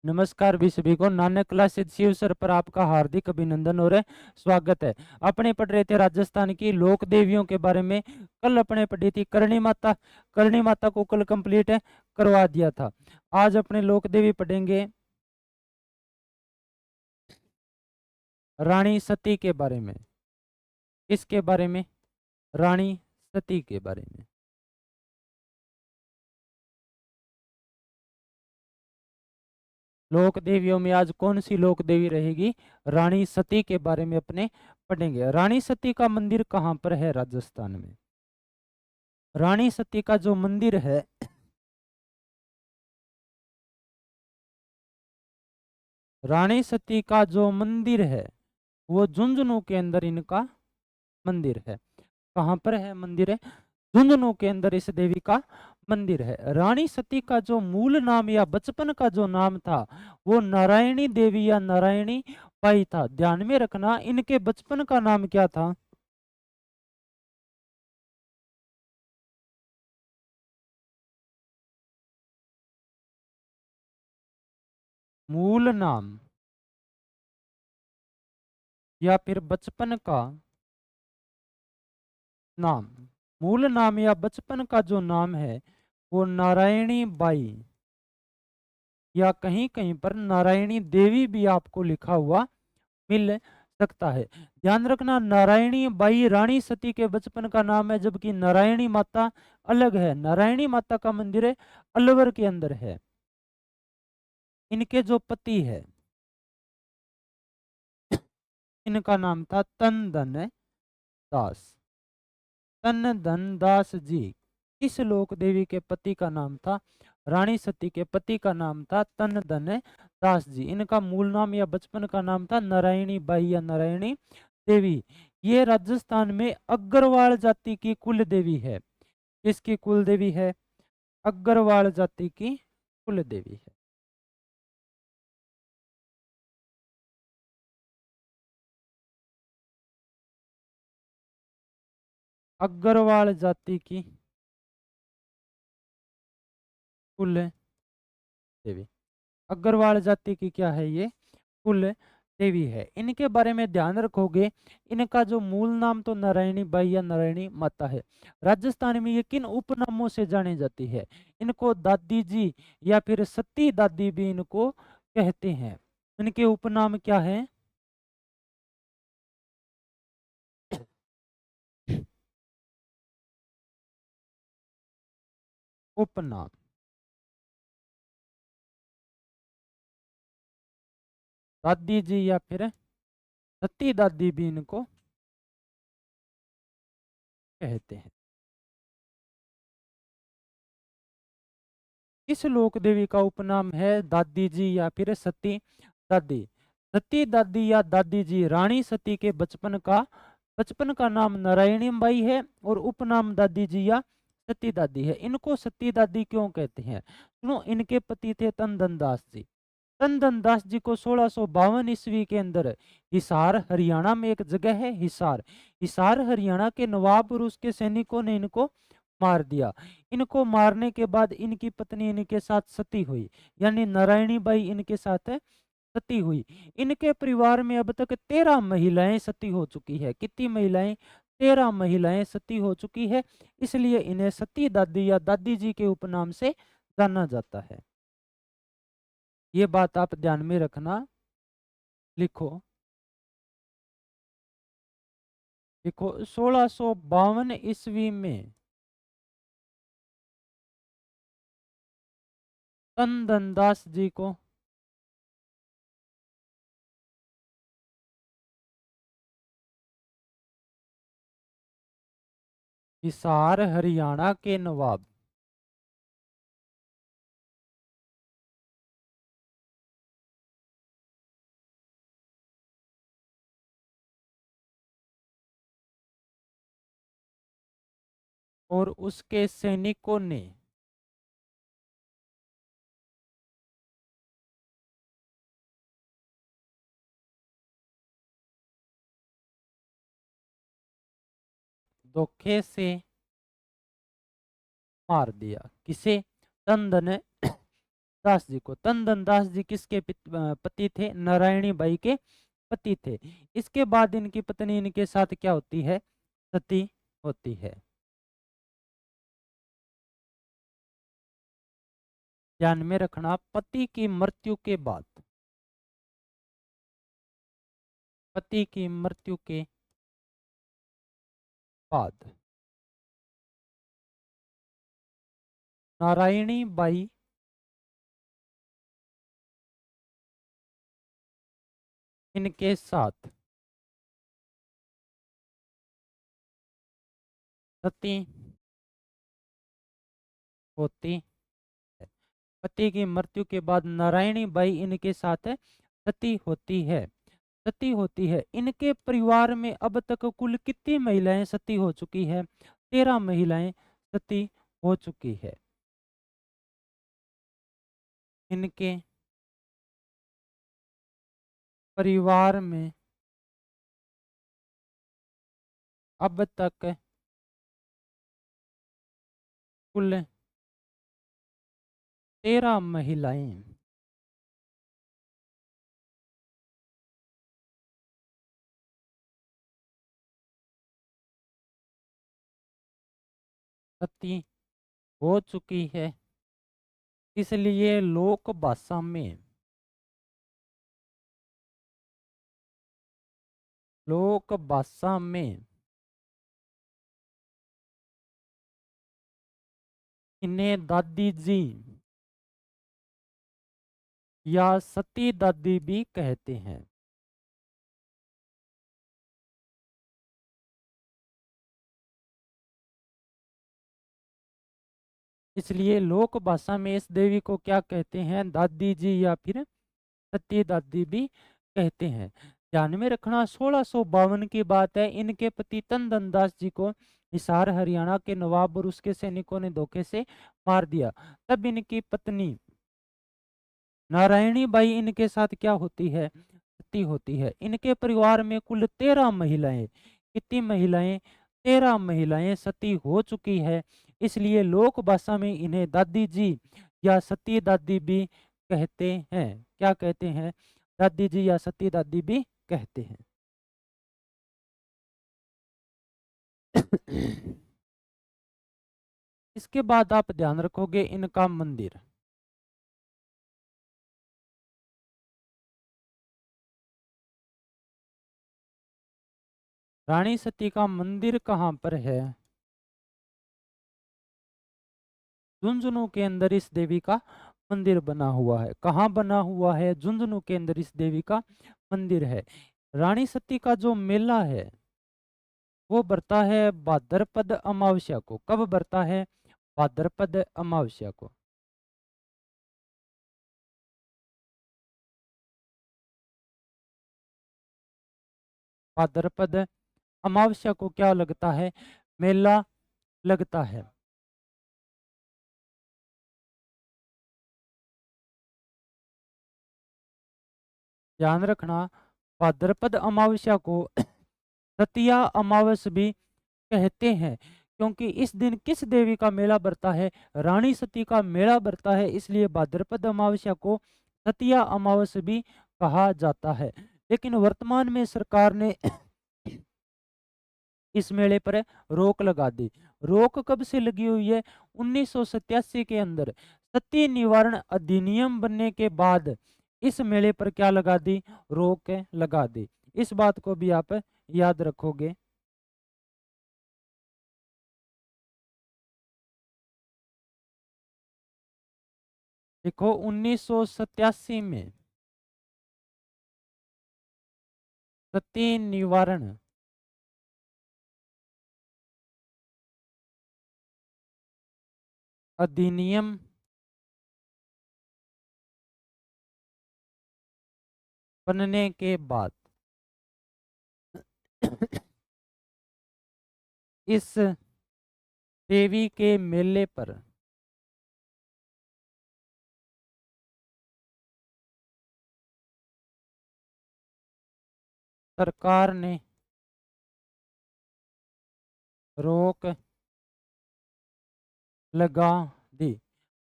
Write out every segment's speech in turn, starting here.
नमस्कार भी सभी को। नानक क्लासेज शिव सर पर आपका हार्दिक अभिनंदन और स्वागत है। अपने पढ़ रहे थे राजस्थान की लोक देवियों के बारे में। कल अपने पढ़ी थी करणी माता। करणी माता को कल कंप्लीट करवा दिया था। आज अपने लोक देवी पढ़ेंगे रानी सती के बारे में। किसके बारे में? रानी सती के बारे में। लोक देवियों में आज कौन सी लोक देवी रहेगी? रानी सती के बारे में अपने पढ़ेंगे। रानी सती का मंदिर कहाँ पर है राजस्थान में? रानी सती का जो मंदिर है, रानी सती का जो मंदिर है वो झुंझुनू के अंदर इनका मंदिर है। कहाँ पर है मंदिर? है झुंझुनू के अंदर इस देवी का मंदिर है। रानी सती का जो मूल नाम या बचपन का जो नाम था वो नारायणी देवी या नारायणी बाई था। ध्यान में रखना, इनके बचपन का नाम क्या था? मूल नाम या फिर बचपन का नाम। मूल नाम या बचपन का जो नाम है वो नारायणी बाई या कहीं कहीं पर नारायणी देवी भी आपको लिखा हुआ मिल सकता है। ध्यान रखना, नारायणी बाई रानी सती के बचपन का नाम है, जबकि नारायणी माता अलग है। नारायणी माता का मंदिर है अलवर के अंदर है। इनके जो पति है इनका नाम था तन धन दास। तन धन दास जी इस लोक देवी के पति का नाम था। रानी सती के पति का नाम था तन धन दास जी। इनका मूल नाम या बचपन का नाम था नारायणी बाई या नारायणी देवी। ये राजस्थान में अग्रवाल जाति की कुल देवी है। किसकी कुल देवी है? अग्रवाल जाति की कुल देवी है। अग्रवाल जाति की कुल देवी। अग्रवाल जाति की क्या है? ये कुल देवी है। इनके बारे में ध्यान रखोगे, इनका जो मूल नाम तो नारायणी बाई या नारायणी माता है। राजस्थान में ये किन उपनामों से जाने जाती है? इनको दादी जी या फिर सती दादी भी इनको कहते हैं। इनके उपनाम क्या है? उपनाम दादी जी या फिर सती दादी भी इनको कहते हैं। इस लोक देवी का उपनाम है दादी जी या फिर सती दादी। सती दादी या दादी जी रानी सती के बचपन का नाम नारायणी बाई है और उपनाम दादी जी या सती दादी है। इनको सती दादी क्यों कहते हैं? सुनो, इनके पति थे तनदन दास जी। तनदन दास जी को 1652 ईस्वी के अंदर हिसार हरियाणा में एक जगह है हिसार, हिसार हरियाणा के नवाब और उसके सैनिकों ने इनको मार दिया। इनको मारने के बाद इनकी पत्नी इनके साथ सती हुई, यानी नारायणी बाई इनके साथ सती हुई। इनके परिवार में अब तक 13 महिलाएं सती हो चुकी है। कितनी महिलाएं? 13 महिलाएं सती हो चुकी है। इसलिए इन्हें सती दादी या दादी जी के उपनाम से जाना जाता है। ये बात आप ध्यान में रखना। लिखो लिखो 1652 ईस्वी में तनदन दास जी को हिसार हरियाणा के नवाब और उसके सैनिकों ने धोखे से मार दिया। किसे? तनदन दास जी को। तनदन दास जी किसके पति थे? नारायणी बाई के पति थे। इसके बाद इनकी पत्नी इनके साथ क्या होती है? सती होती है। ध्यान में रखना, पति की मृत्यु के बाद, पति की मृत्यु के बाद नारायणी बाई इनके साथ सती होती है। पति की मृत्यु के बाद नारायणी बाई इनके साथ सती होती है। सती होती है। इनके परिवार में अब तक कुल कितनी महिलाएं सती हो चुकी है? 13 महिलाएं सती हो चुकी है। इनके परिवार में अब तक कुल 13 महिलाएं सती हो चुकी है। इसलिए लोक भाषा में, लोक भाषा में इन्हें दादी जी या सती दादी भी कहते हैं। इसलिए लोक भाषा में इस देवी को क्या कहते हैं? दादी जी या फिर सती दादी भी कहते हैं। ध्यान में रखना, 1652 की बात है। इनके पति तनदन दास जी को हिसार हरियाणा के नवाब और उसके सैनिकों ने धोखे से मार दिया। तब इनकी पत्नी नारायणी बाई इनके साथ क्या होती है? सती होती है। इनके परिवार में कुल 13 महिलाएं, कितनी महिलाएं? 13 महिलाएं सती हो चुकी है। इसलिए लोक भाषा में इन्हें दादी जी या सती दादी भी कहते हैं। क्या कहते हैं? दादी जी या सती दादी भी कहते हैं। इसके बाद आप ध्यान रखोगे इनका मंदिर। रानी सती का मंदिर कहाँ पर है? झुंझुनू के अंदर इस देवी का मंदिर बना हुआ है। कहाँ बना हुआ है? झुंझुनू के अंदर इस देवी का मंदिर है। रानी सती का जो मेला है वो बरता है भाद्रपद अमावस्या को। कब बरता है? भाद्रपद अमावस्या को। भाद्रपद अमावस्या को क्या लगता है? मेला लगता है। ध्यान रखना, भाद्रपद अमावस्या को सतिया अमावस भी कहते हैं, क्योंकि इस दिन किस देवी का मेला बरता है? रानी सती का मेला बरता है। इसलिए भाद्रपद अमावस्या को सतिया अमावस भी कहा जाता है। लेकिन वर्तमान में सरकार ने इस मेले पर रोक लगा दी। रोक कब से लगी हुई है? 1987 के अंदर सती निवारण अधिनियम बनने के बाद इस मेले पर क्या लगा दी? रोक लगा दी। इस बात को भी आप याद रखोगे। देखो 1987 में सती निवारण अधिनियम बनने के बाद इस देवी के मेले पर सरकार ने रोक लगा दी।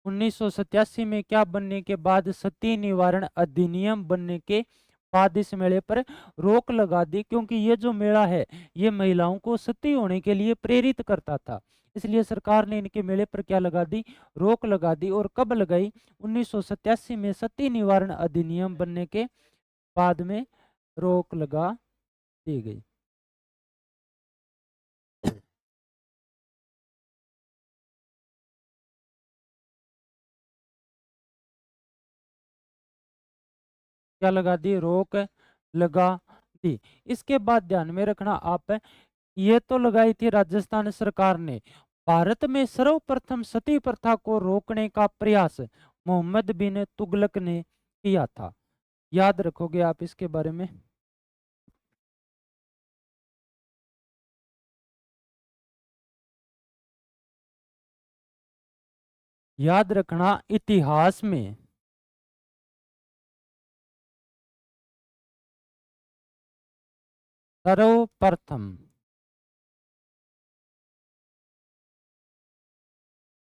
1987 में क्या बनने के बाद, सती निवारण अधिनियम बनने के बाद इस मेले पर रोक लगा दी, क्योंकि ये जो मेला है ये महिलाओं को सती होने के लिए प्रेरित करता था। इसलिए सरकार ने इनके मेले पर क्या लगा दी, रोक लगा दी। और कब लगाई, 1987 में सती निवारण अधिनियम बनने के बाद में रोक लगा दी गई। क्या लगा दी, रोक लगा दी। इसके बाद ध्यान में रखना आप, ये तो लगाई थी राजस्थान सरकार ने। भारत में सर्वप्रथम सती प्रथा को रोकने का प्रयास मोहम्मद बिन तुगलक ने किया था। याद रखोगे आप इसके बारे में। याद रखना, इतिहास में सर्वप्रथम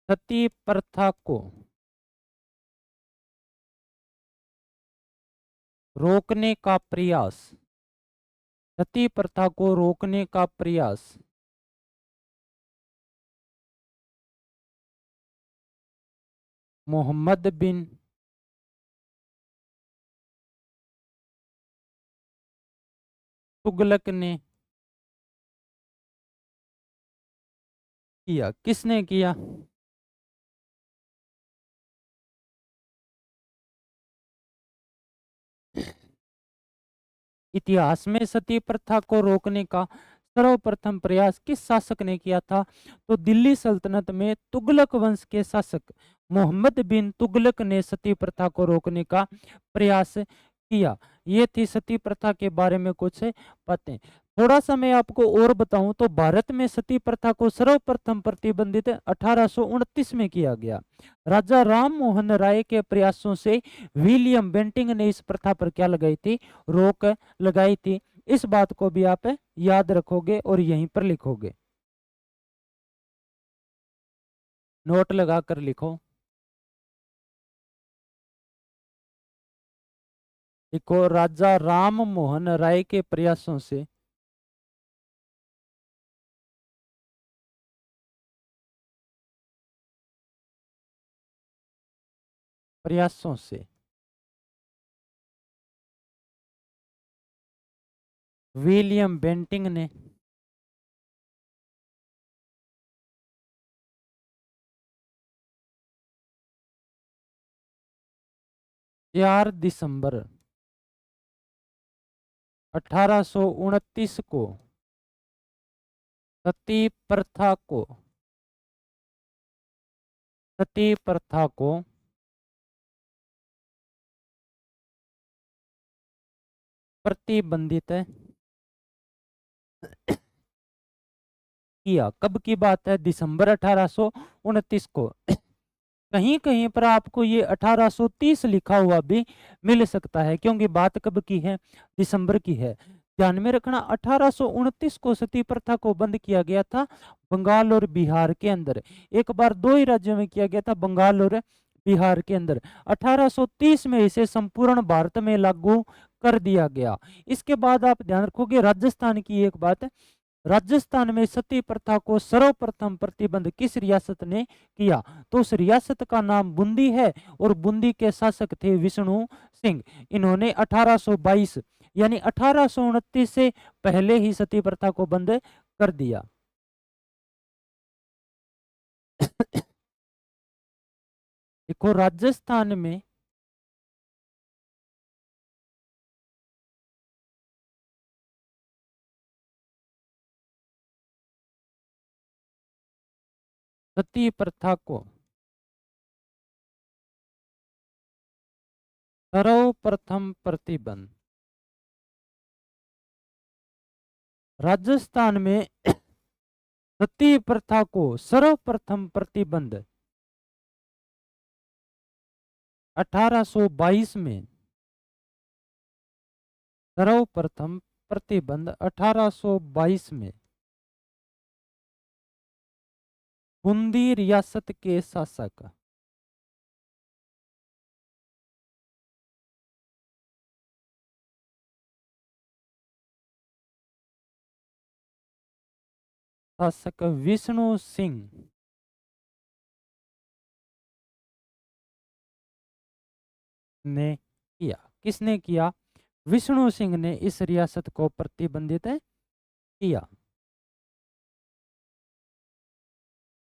सती प्रथा को रोकने का प्रयास, सती प्रथा को रोकने का प्रयास मोहम्मद बिन तुगलक ने किया। किसने किया, इतिहास में सती प्रथा को रोकने का सर्वप्रथम प्रयास किस शासक ने किया था, तो दिल्ली सल्तनत में तुगलक वंश के शासक मोहम्मद बिन तुगलक ने सती प्रथा को रोकने का प्रयास किया। ये थी सती प्रथा के बारे में कुछ बातें। थोड़ा सा मैं आपको और बताऊं तो भारत में सती प्रथा को सर्वप्रथम प्रतिबंधित 1829 में किया गया। राजा राम मोहन राय के प्रयासों से विलियम बेंटिंग ने इस प्रथा पर क्या लगाई थी, रोक लगाई थी। इस बात को भी आप याद रखोगे और यहीं पर लिखोगे, नोट लगा कर लिखो। लिखो, राजा राम मोहन राय के प्रयासों से प्रयासों से विलियम बेंटिंग ने 4 दिसंबर 1829 को सती प्रथा को सती प्रथा को प्रतिबंधित किया। कब की बात है, दिसंबर 1829 को। कहीं कहीं पर आपको ये 1830 लिखा हुआ भी मिल सकता है, क्योंकि बात कब की है, दिसंबर की है। ध्यान में रखना, 1829 को सती प्रथा को बंद किया गया था बंगाल और बिहार के अंदर। एक बार दो ही राज्यों में किया गया था, बंगाल और बिहार के अंदर। 1830 में इसे संपूर्ण भारत में लागू कर दिया गया। इसके बाद आप ध्यान रखोगे राजस्थान की एक बात, राजस्थान में सती प्रथा को सर्वप्रथम प्रतिबंध किस रियासत ने किया, तो उस रियासत का नाम बूंदी है और बूंदी के शासक थे विष्णु सिंह। इन्होंने 1822 यानी 1829 से पहले ही सती प्रथा को बंद कर दिया। देखो, राजस्थान में सती प्रथा को सर्वप्रथम प्रतिबंध, राजस्थान में सती प्रथा को सर्वप्रथम प्रतिबंध 1822 में, सर्वप्रथम प्रतिबंध 1822 में बूंदी रियासत के शासक शासक विष्णु सिंह ने किया। किसने किया? विष्णु सिंह ने इस रियासत को प्रतिबंधित किया।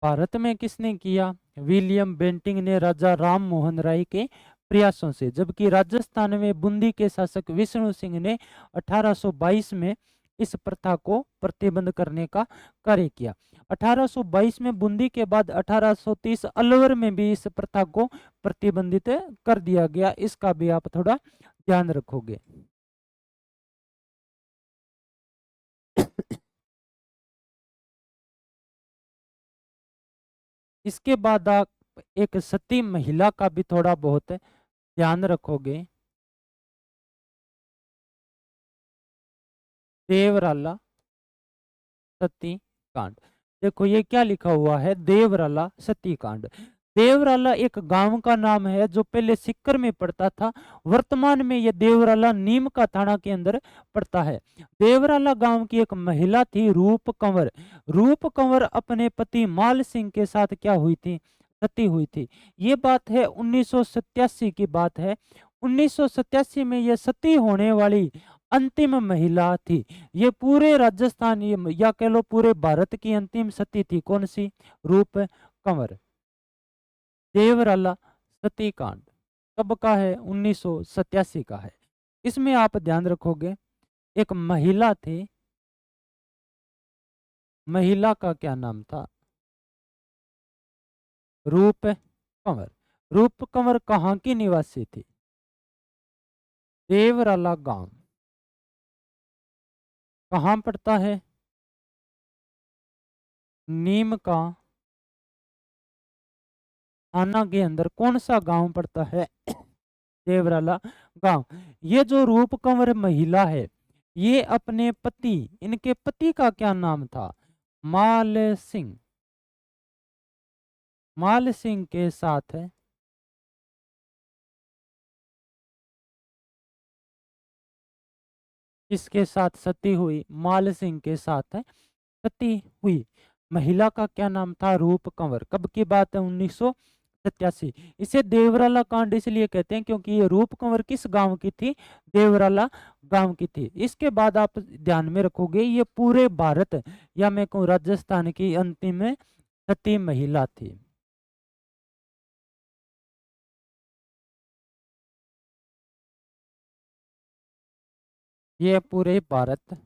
भारत में किसने किया? विलियम बेंटिंक ने राजा राम मोहन राय के प्रयासों से, जबकि राजस्थान में बूंदी के शासक विष्णु सिंह ने 1822 में इस प्रथा को प्रतिबंध करने का कार्य किया। 1822 में बूंदी के बाद 1830 अलवर में भी इस प्रथा को प्रतिबंधित कर दिया गया। इसका भी आप थोड़ा ध्यान रखोगे। इसके बाद आप एक सती महिला का भी थोड़ा बहुत ध्यान रखोगे। देवराला सती कांड। देखो ये क्या लिखा हुआ है, देवराला सती कांड। देवराला एक गांव का नाम है जो पहले सिक्कर में पड़ता था। वर्तमान में ये देवराला नीम का थाना के अंदर पड़ता है। देवराला गांव की एक महिला थी रूप कंवर। रूप कंवर अपने पति माल सिंह के साथ क्या हुई थी? सती हुई थी। ये बात है 1987 की बात है। 1987 में ये सती होने वाली अंतिम महिला थी। ये पूरे राजस्थान या कह लो पूरे भारत की अंतिम सती थी। कौन सी? रूप कंवर। देवराला सती कांड कब का है? 1987 का है। इसमें आप ध्यान रखोगे एक महिला थी। महिला का क्या नाम था? रूप कंवर। रूप कंवर कहाँ की निवासी थी? देवराला गांव कहाँ पड़ता है? नीम का थाना के अंदर कौन सा गांव पड़ता है? देवराला गांव। ये जो रूप कंवर महिला है, ये अपने पति, इनके पति का क्या नाम था? माल सिंह। माल सिंह के साथ है, किसके साथ सती हुई? माल सिंह के साथ है सती हुई। महिला का क्या नाम था? रूप कंवर। कब की बात है? 1987। इसे देवराला कांड इसलिए कहते हैं क्योंकि ये रूप कंवर किस गांव की थी? देवराला गांव की थी। इसके बाद आप ध्यान में रखोगे ये पूरे भारत या मैं कहूँ राजस्थान की अंतिम सती महिला थी। ये पूरे भारत,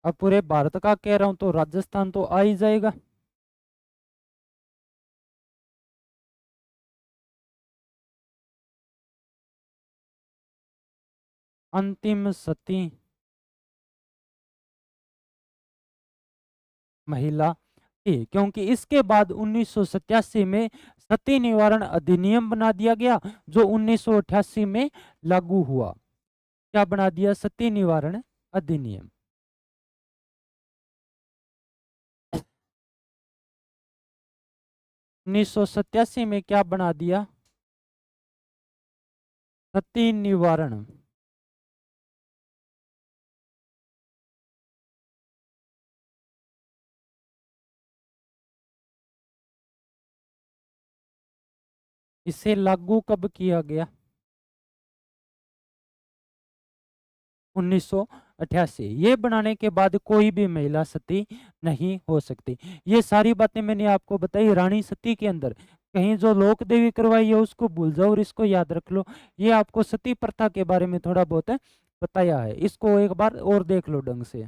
अब पूरे भारत का कह रहा हूं तो राजस्थान तो आ ही जाएगा। अंतिम सती महिला थी क्योंकि इसके बाद 1987 में सती निवारण अधिनियम बना दिया गया जो 1988 में लागू हुआ। क्या बना दिया? सती निवारण अधिनियम। 1987 में क्या बना दिया? सती निवारण। इसे लागू कब किया गया? 1988। ये बनाने के बाद कोई भी महिला सती नहीं हो सकती। ये सारी बातें मैंने आपको बताई रानी सती के अंदर। कहीं जो लोक देवी करवाई है उसको भूल जाओ और इसको याद रख लो। ये आपको सती प्रथा के बारे में थोड़ा बहुत बताया है, इसको एक बार और देख लो ढंग से।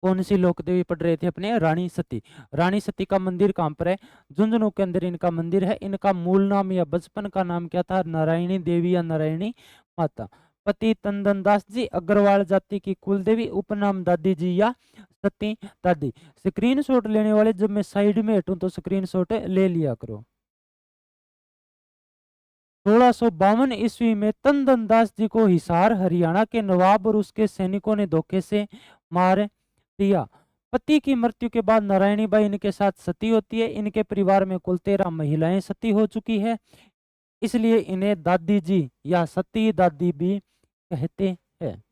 कौन सी लोक देवी पढ़ रहे थे अपने? रानी सती। रानी सती का मंदिर कहाँ पर है? झुंझुनू के अंदर इनका मंदिर है। इनका मूल नाम या बचपन का नाम क्या था? नारायणी देवी या नारायणी माता। पति तंदन दास जी, अग्रवाल जाति की कुल देवी। उपनाम दादी जी या सती दादी। स्क्रीनशॉट लेने वाले जब मैं साइड में हटूं तो स्क्रीनशॉट ले लिया करो। 1652 ईस्वी में तंदन दास जी को हिसार हरियाणा के नवाब और उसके सैनिकों ने धोखे से मार दिया। पति की मृत्यु के बाद नारायणी बाई इनके साथ सती होती है। इनके परिवार में कुल 13 महिलाएं सती हो चुकी है। इसलिए इन्हें दादी जी या सती दादी भी कहते हैं।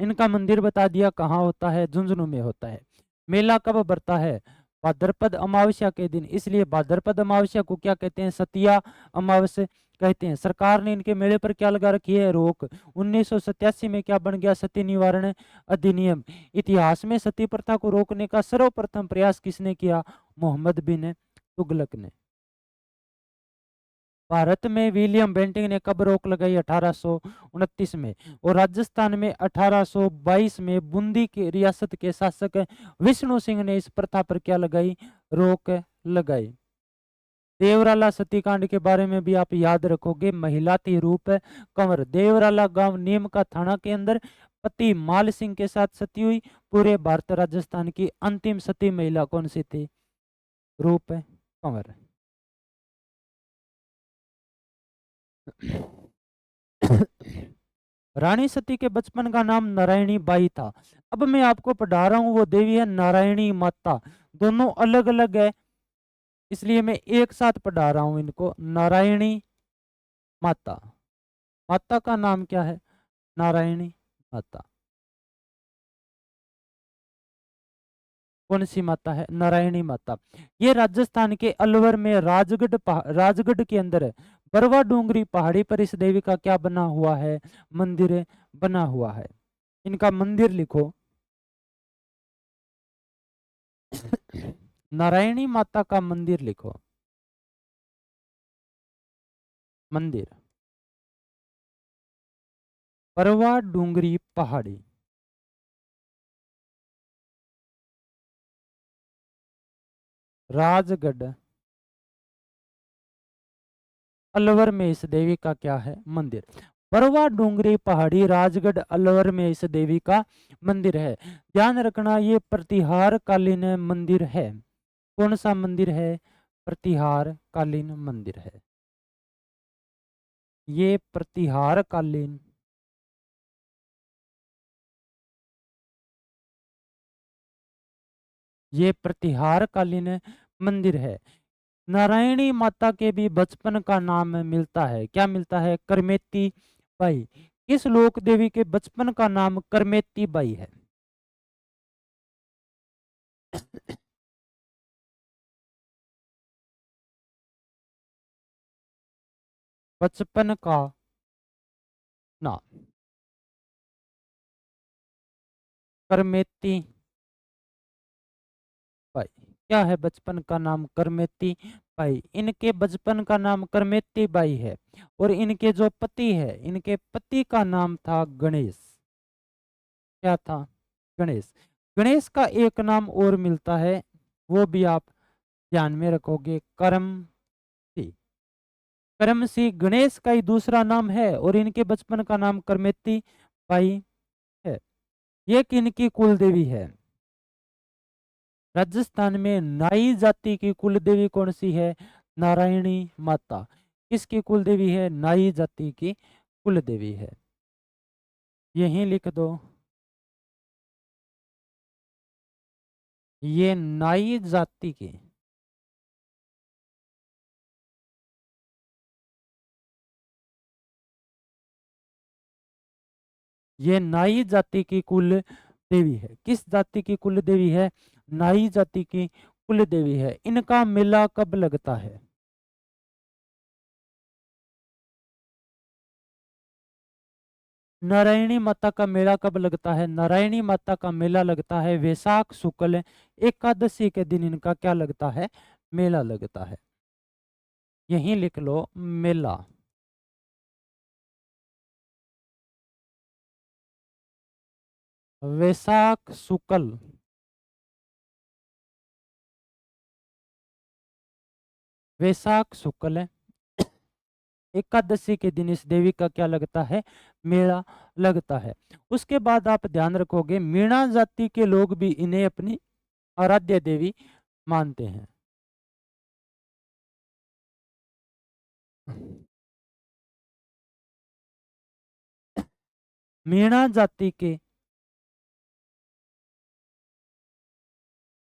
इनका मंदिर बता दिया कहाँ होता है, झुंझुनू में होता है। मेला कब बढ़ता है? भाद्रपद अमावस्या के दिन, इसलिए भाद्रपद अमावस्या को क्या कहते हैं? सतिया अमावस्या कहते हैं। सरकार ने इनके मेले पर क्या लगा रखी है? रोक। 1987 में क्या बन गया? सती निवारण अधिनियम। इतिहास में सती प्रथा को रोकने का सर्वप्रथम प्रयास किसने किया? मोहम्मद बिन तुगलक ने। भारत में विलियम बेंटिंग ने कब रोक लगाई? 1829 में। और राजस्थान में 1822 में बूंदी की रियासत के शासक विष्णु सिंह ने इस प्रथा पर क्या लगाई? रोक लगाई। देवराला सतीकांड के बारे में भी आप याद रखोगे। महिला थी रूप कंवर। देवराला गांव नीम का थाना के अंदर पति माल सिंह के साथ सती हुई। पूरे भारत राजस्थान की अंतिम सती महिला कौन सी थी? रूप कंवर। रानी सती के बचपन का नाम नारायणी बाई था। अब मैं आपको पढ़ा रहा हूं वो देवी है नारायणी माता। दोनों अलग अलग है, इसलिए मैं एक साथ पढ़ा रहा हूं इनको। नारायणी माता, माता का नाम क्या है? नारायणी माता। कौन सी माता है? नारायणी माता। ये राजस्थान के अलवर में राजगढ़ के अंदर है। बरवा डूंगरी पहाड़ी पर इस देवी का क्या बना हुआ है? मंदिर बना हुआ है। इनका मंदिर लिखो। नारायणी माता का मंदिर लिखो। मंदिर बरवा डूंगरी पहाड़ी, राजगढ़, अलवर में इस देवी का क्या है? मंदिर। बरवा डूंगरी पहाड़ी, राजगढ़, अलवर में इस देवी का मंदिर है। ध्यान रखना ये प्रतिहार कालीन मंदिर है। कौन सा मंदिर है? प्रतिहार कालीन मंदिर है। ये प्रतिहार कालीन, ये प्रतिहार कालीन मंदिर है। नारायणी माता के भी बचपन का नाम मिलता है। क्या मिलता है? करमेती बाई। किस लोक देवी के बचपन का नाम करमेती बाई है? बचपन का नाम करमेती बाई। क्या है बचपन का नाम? करमेती बाई। इनके बचपन का नाम करमेती बाई है। और इनके जो पति है, इनके पति का नाम था गणेश। क्या था? गणेश। गणेश का एक नाम और मिलता है, वो भी आप ध्यान में रखोगे। करम सी। करम सी गणेश का ही दूसरा नाम है और इनके बचपन का नाम करमेती बाई है। ये किनकी कुल देवी है? राजस्थान में नाई जाति की कुल देवी कौन सी है? नारायणी माता। किसकी कुल देवी है? नाई जाति की कुल देवी है। यहीं लिख दो। ये नाई जाति की, ये नाई जाति की कुल देवी है। किस जाति की कुल देवी है? नाई जाति की कुल देवी है। इनका मेला कब लगता है? नारायणी माता का मेला कब लगता है? नारायणी माता का मेला लगता है वैशाख शुक्ल एकादशी के दिन। इनका क्या लगता है? मेला लगता है। यहीं लिख लो मेला। वैशाख शुक्ल वैशाख शुक्ल एकादशी के दिन इस देवी का क्या लगता है? मेला लगता है। उसके बाद आप ध्यान रखोगे मीणा जाति के लोग भी इन्हें अपनी आराध्य देवी मानते हैं। मीणा जाति के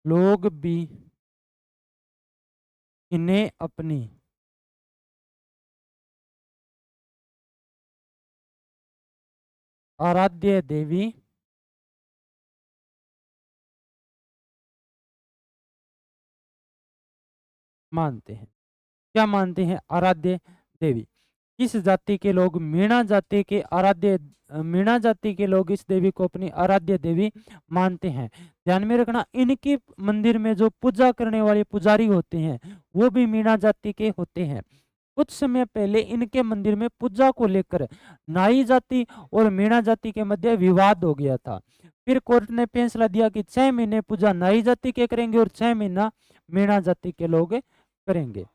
लोग भी इन्हें अपनी आराध्य देवी मानते हैं। क्या मानते हैं? आराध्य देवी। इस जाति के लोग मीणा जाति के मीणा जाति के लोग इस देवी को अपनी आराध्य देवी मानते हैं। ध्यान में रखना, इनके मंदिर में जो पूजा करने वाले पुजारी होते हैं वो भी मीणा जाति के होते हैं। कुछ समय पहले इनके मंदिर में पूजा को लेकर नाई जाति और मीणा जाति के मध्य विवाद हो गया था। फिर कोर्ट ने फैसला दिया कि 6 महीने पूजा नाई जाति के करेंगे और 6 महीना मीणा जाति के लोग करेंगे।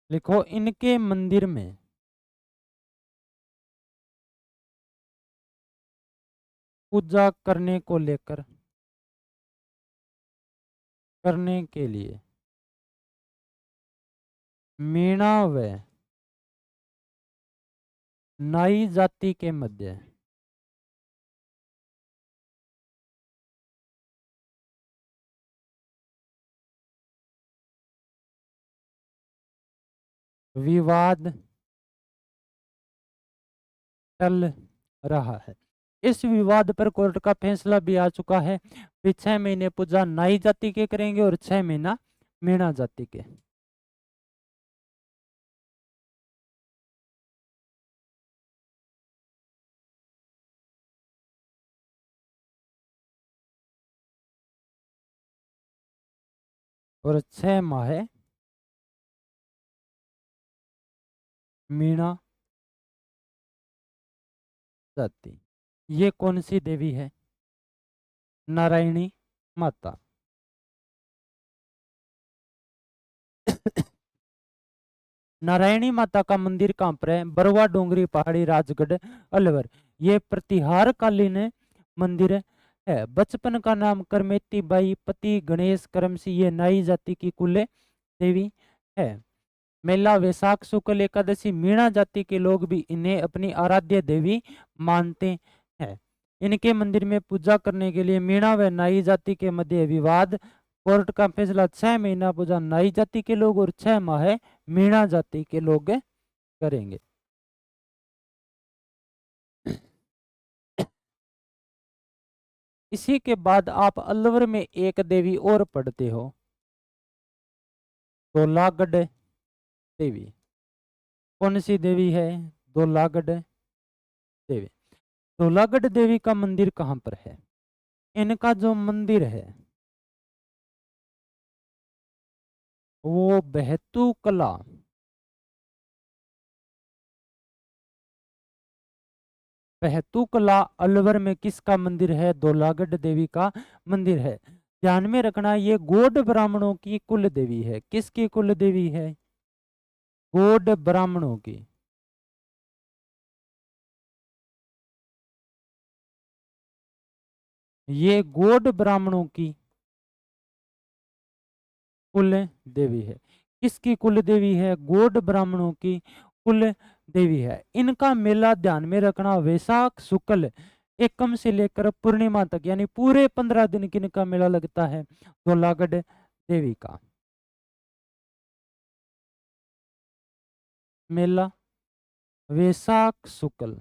लिखो, इनके मंदिर में पूजा करने को लेकर करने के लिए मीणा व नाई जाति के मध्य विवाद चल रहा है। इस विवाद पर कोर्ट का फैसला भी आ चुका है कि 6 महीने पूजा नाई जाति के करेंगे और 6 महीना मीणा जाति के। और 6 माह मीणा जाति। ये कौन सी देवी है? नारायणी माता। नारायणी माता का मंदिर कहाँ पर है? बरवा डोंगरी पहाड़ी, राजगढ़, अलवर। ये प्रतिहार कालीन मंदिर है। बचपन का नाम करमेती बाई, पति गणेश करमसी। ये नाई जाति की कुल देवी है। मेला वैशाख शुक्ल एकादशी। मीणा जाति के लोग भी इन्हें अपनी आराध्य देवी मानते हैं। इनके मंदिर में पूजा करने के लिए मीणा व नाई जाति के मध्य विवाद। कोर्ट का फैसला, 6 महीना पूजा नाई जाति के लोग और 6 माह मीणा जाति के लोग करेंगे। इसी के बाद आप अलवर में एक देवी और पढ़ते हो, दोलागढ़ देवी। कौन सी देवी है? दोलागढ़ देवी। दोलागढ़ देवी का मंदिर कहाँ पर है? इनका जो मंदिर है वो बहतूकला बहतूकला अलवर में किसका मंदिर है? दोलागढ़ देवी का मंदिर है। ध्यान में रखना, ये गौड़ ब्राह्मणों की कुल देवी है। किसकी कुल देवी है? गौड़ ब्राह्मणों की। ये गौड़ ब्राह्मणों की कुल देवी है। किसकी कुल देवी है? गौड़ ब्राह्मणों की कुल देवी है। इनका मेला ध्यान में रखना, वैशाख शुक्ल एकम से लेकर पूर्णिमा तक, यानी पूरे 15 दिन की इनका मेला लगता है दोलागढ़ देवी का मेला। वैशाख शुक्ल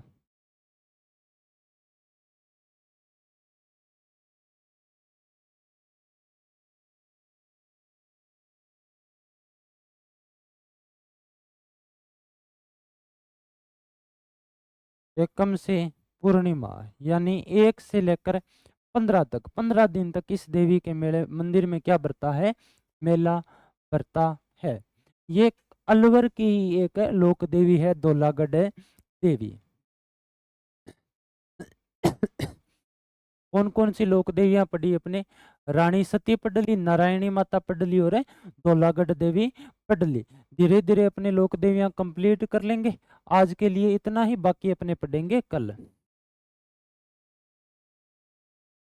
एकम से पूर्णिमा, यानी 1 से लेकर 15 तक, 15 दिन तक इस देवी के मेले मंदिर में क्या बरता है? मेला बरता है। ये अलवर की एक लोक देवी है दोलागढ़ देवी। कौन कौन सी लोक देवियां पढ़ी अपने? रानी सती पढ़ ली, नारायणी माता पढ़ ली और दोलागढ़ देवी पढ़ ली। धीरे धीरे अपने लोक देवियां कंप्लीट कर लेंगे। आज के लिए इतना ही, बाकी अपने पढ़ेंगे कल।